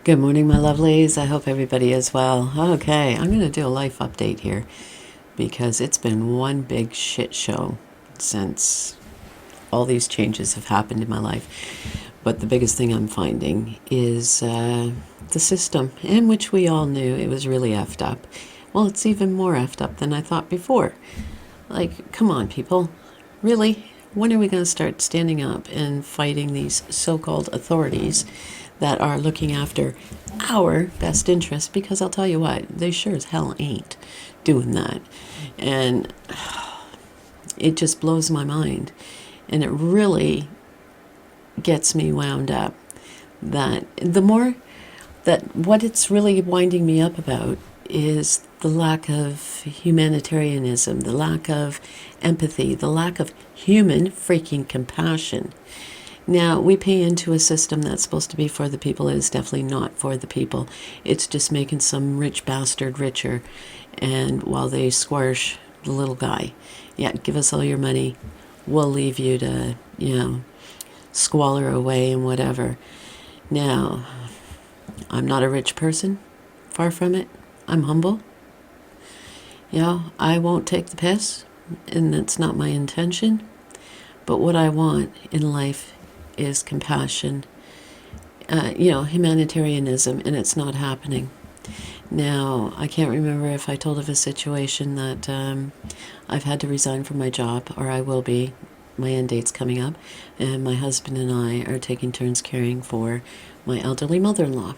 Good morning, my lovelies. I hope everybody is well. Okay, I'm going to do a life update here because it's been one big shit show since all these changes have happened in my life. But the biggest thing I'm finding is the system in which we all knew it was really effed up. Well, it's even more effed up than I thought before. Like, come on, people. Really? When are we going to start standing up and fighting these so-called authorities that are looking after our best interest? Because I'll tell you what, they sure as hell ain't doing that. And it just blows my mind. And it really gets me wound up that the more that what it's really winding me up about is the lack of humanitarianism, the lack of empathy, the lack of human freaking compassion. Now, we pay into a system that's supposed to be for the people. It is definitely not for the people. It's just making some rich bastard richer, and while they squash the little guy. Yeah, give us all your money. We'll leave you to, squalor away and whatever. Now, I'm not a rich person. Far from it. I'm humble. I won't take the piss, and that's not my intention. But what I want in life is compassion, humanitarianism, and it's not happening. Now, I can't remember if I told of a situation that I've had to resign from my job, or I will be. My end date's coming up, and my husband and I are taking turns caring for my elderly mother-in-law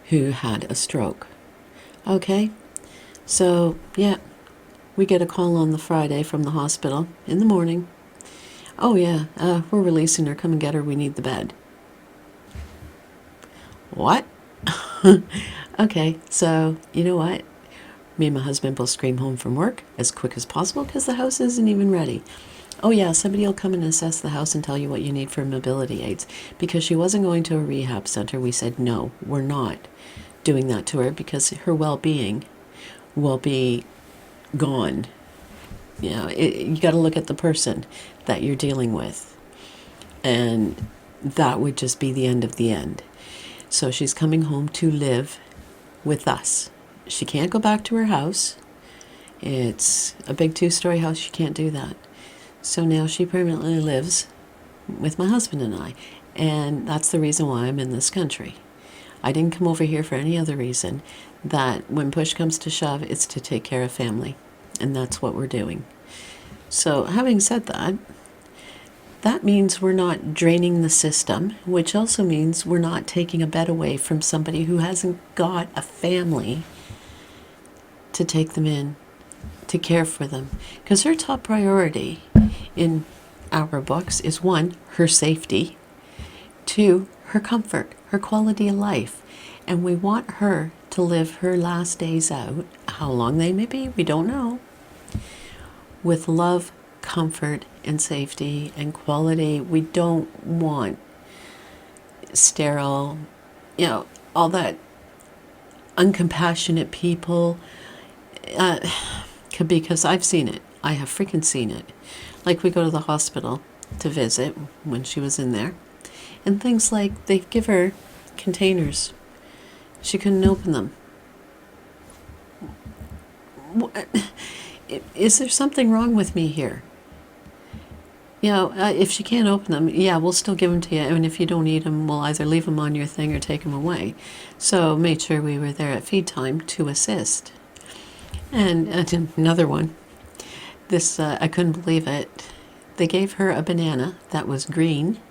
who had a stroke. Okay, so, we get a call on the Friday from the hospital in the morning. Oh, yeah, we're releasing her. Come and get her. We need the bed. What? Okay, so, you know what? Me and my husband both scream home from work as quick as possible because the house isn't even ready. Oh, yeah, somebody will come and assess the house and tell you what you need for mobility aids. Because she wasn't going to a rehab center, we said, no, we're not doing that to her because her well-being will be gone. You got to look at the person that you're dealing with, and that would just be the end of the end. So she's coming home to live with us. She can't go back to her house. It's a big 2-story house. She can't do that. So now she permanently lives with my husband and I, and that's the reason why I'm in this country. I didn't come over here for any other reason. That when push comes to shove, it's to take care of family. And that's what we're doing. So having said that, that means we're not draining the system, which also means we're not taking a bed away from somebody who hasn't got a family to take them in, to care for them. Because her top priority in our books is 1, her safety, 2, her comfort, her quality of life. And we want her to live her last days out, how long they may be, we don't know, with love, comfort, and safety and quality. We don't want sterile, all that uncompassionate people, because I've seen it. I have freaking seen it. Like, we go to the hospital to visit when she was in there, and things like they give her containers. She couldn't open them. Is there something wrong with me here? If she can't open them, we'll still give them to you. And if you don't eat them, we'll either leave them on your thing or take them away. So made sure we were there at feed time to assist. And another one. This, I couldn't believe it. They gave her a banana that was green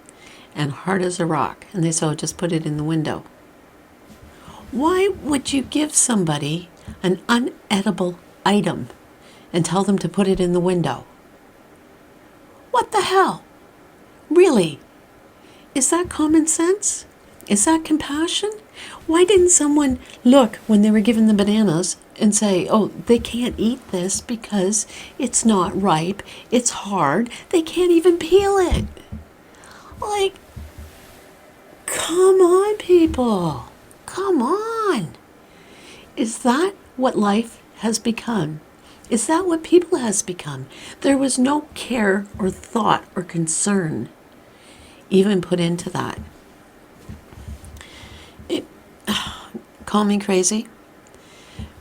and hard as a rock. And they said, just put it in the window. Why would you give somebody an unedible item and tell them to put it in the window? What the hell? Really? Is that common sense? Is that compassion? Why didn't someone look when they were given the bananas and say, oh, they can't eat this because it's not ripe, it's hard, they can't even peel it? Like, come on, people. Come on. Is that what life has become? Is that what people has become? There was no care or thought or concern even put into that. Call me crazy,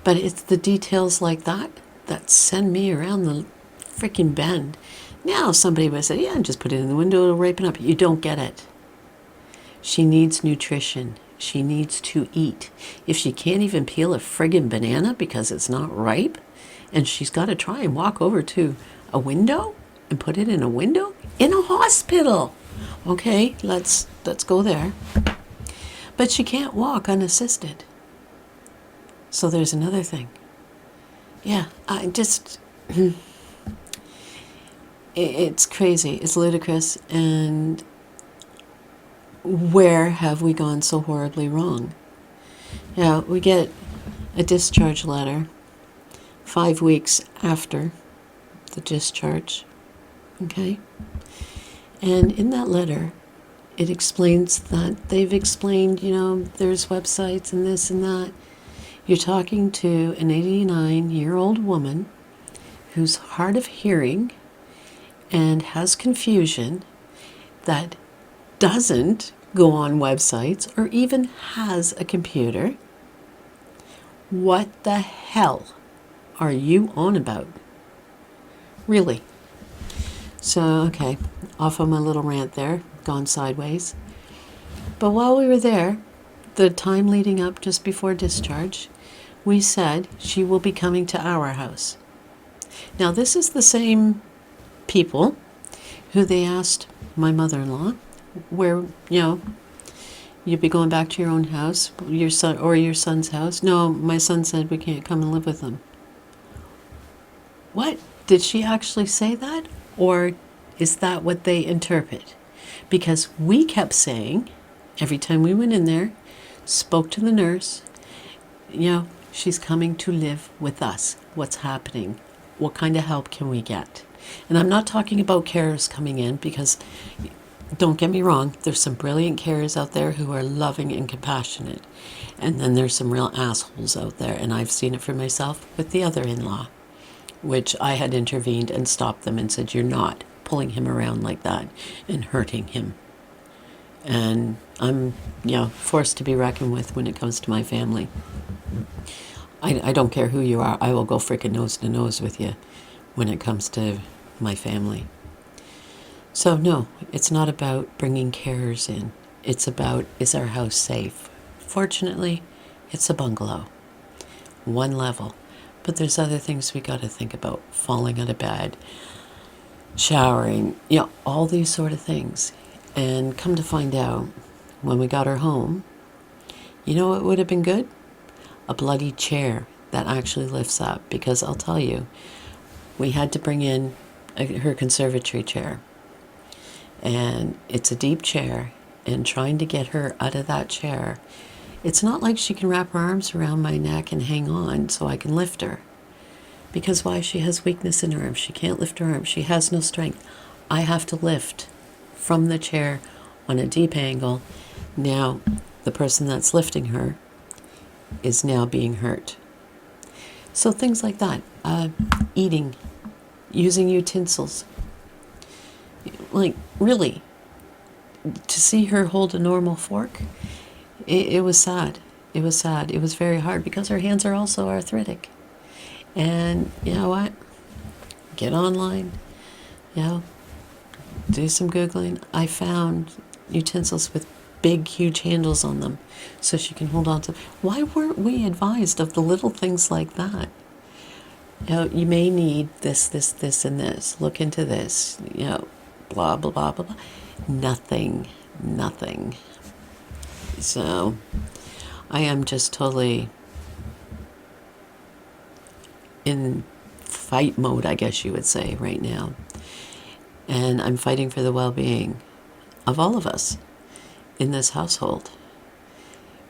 but it's the details like that that send me around the freaking bend. Now somebody would say, yeah, just put it in the window, it'll ripen up. You don't get it. She needs nutrition. She needs to eat. If she can't even peel a friggin' banana because it's not ripe, and she's got to try and walk over to a window and put it in a window in a hospital. Okay, let's go there. But she can't walk unassisted. So there's another thing. Yeah, it's crazy. It's ludicrous. And where have we gone so horribly wrong? Yeah, we get a discharge letter 5 weeks after the discharge. Okay? And in that letter, it explains that they've explained, there's websites and this and that. You're talking to an 89-year-old woman who's hard of hearing and has confusion that doesn't go on websites or even has a computer. What the hell are you on about? Really? So, okay, off on my little rant there, gone sideways. But while we were there, the time leading up just before discharge, we said she will be coming to our house. Now, this is the same people who they asked my mother-in-law, where, you'd be going back to your own house, your son or your son's house. No, my son said we can't come and live with them. What? Did she actually say that? Or is that what they interpret? Because we kept saying, every time we went in there, spoke to the nurse, she's coming to live with us. What's happening? What kind of help can we get? And I'm not talking about carers coming in, because don't get me wrong, there's some brilliant carers out there who are loving and compassionate. And then there's some real assholes out there, and I've seen it for myself with the other in-law, which I had intervened and stopped them and said, you're not pulling him around like that and hurting him. And I'm, forced to be reckoned with when it comes to my family. I don't care who you are. I will go freaking nose to nose with you when it comes to my family. So no, it's not about bringing carers in. It's about, is our house safe? Fortunately, it's a bungalow. One level. But there's other things we got to think about. Falling out of bed, showering, all these sort of things. And come to find out, when we got her home, what would have been good? A bloody chair that actually lifts up. Because I'll tell you, we had to bring in her conservatory chair. And it's a deep chair. And trying to get her out of that chair, it's not like she can wrap her arms around my neck and hang on so I can lift her. Because why? She has weakness in her arms. She can't lift her arms. She has no strength. I have to lift from the chair on a deep angle. Now, the person that's lifting her is now being hurt. So things like that. Eating, using utensils. Like, really, to see her hold a normal fork, it was sad. It was sad. It was very hard because her hands are also arthritic. And you know what? Get online, do some Googling. I found utensils with big, huge handles on them so she can hold on to. Why weren't we advised of the little things like that? You may need this, and this. Look into this, blah, blah, blah, blah, blah. Nothing. So I am just totally in fight mode, I guess you would say, right now. And I'm fighting for the well-being of all of us in this household,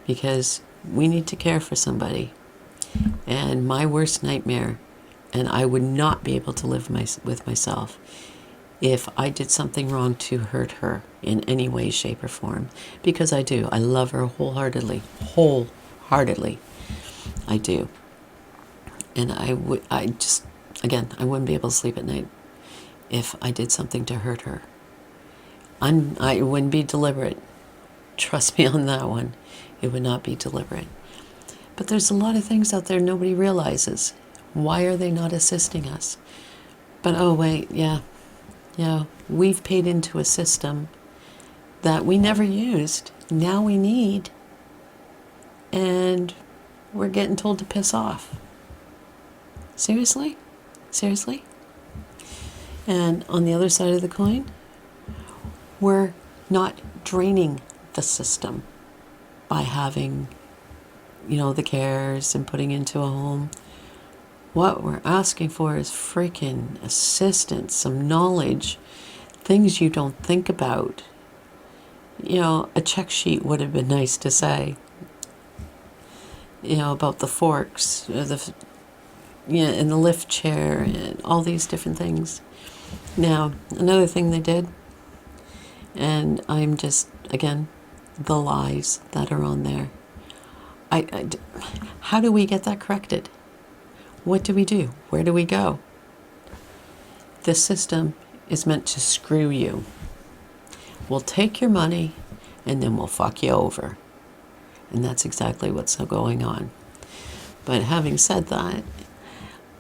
because we need to care for somebody. And my worst nightmare, and I would not be able to live with myself if I did something wrong to hurt her in any way, shape, or form. Because I do. I love her wholeheartedly. I do. And I wouldn't be able to sleep at night if I did something to hurt her. I wouldn't be deliberate. Trust me on that one. It would not be deliberate. But there's a lot of things out there nobody realizes. Why are they not assisting us? But oh wait, yeah, we've paid into a system that we never used. Now we need, and we're getting told to piss off. Seriously? Seriously? And on the other side of the coin, we're not draining the system by having, the cares and putting into a home. What we're asking for is freaking assistance, some knowledge, things you don't think about. A check sheet would have been nice to say, about the forks, and the lift chair, and all these different things. Now, another thing they did, and I'm just, again, the lies that are on there. How do we get that corrected? What do we do? Where do we go? This system is meant to screw you. We'll take your money and then we'll fuck you over. And that's exactly what's going on. But having said that,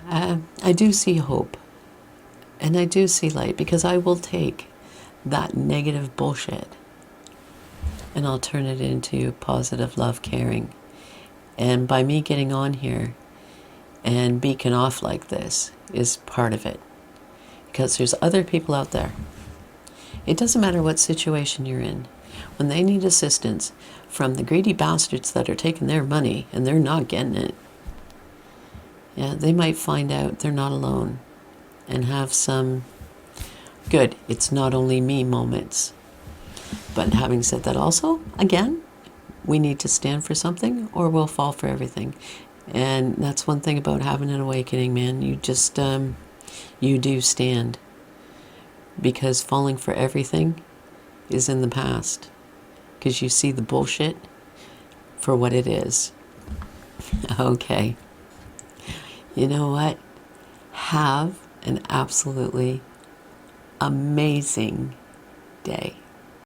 I do see hope. And I do see light, because I will take that negative bullshit and I'll turn it into positive love, caring. And by me getting on here and beacon off like this is part of it. Because there's other people out there. It doesn't matter what situation you're in. When they need assistance from the greedy bastards that are taking their money and they're not getting it, they might find out they're not alone and have some good, it's not only me moments. But having said that also, again, we need to stand for something or we'll fall for everything. And that's one thing about having an awakening, man. You just, you do stand. Because falling for everything is in the past. Because you see the bullshit for what it is. Okay. You know what? Have an absolutely amazing day.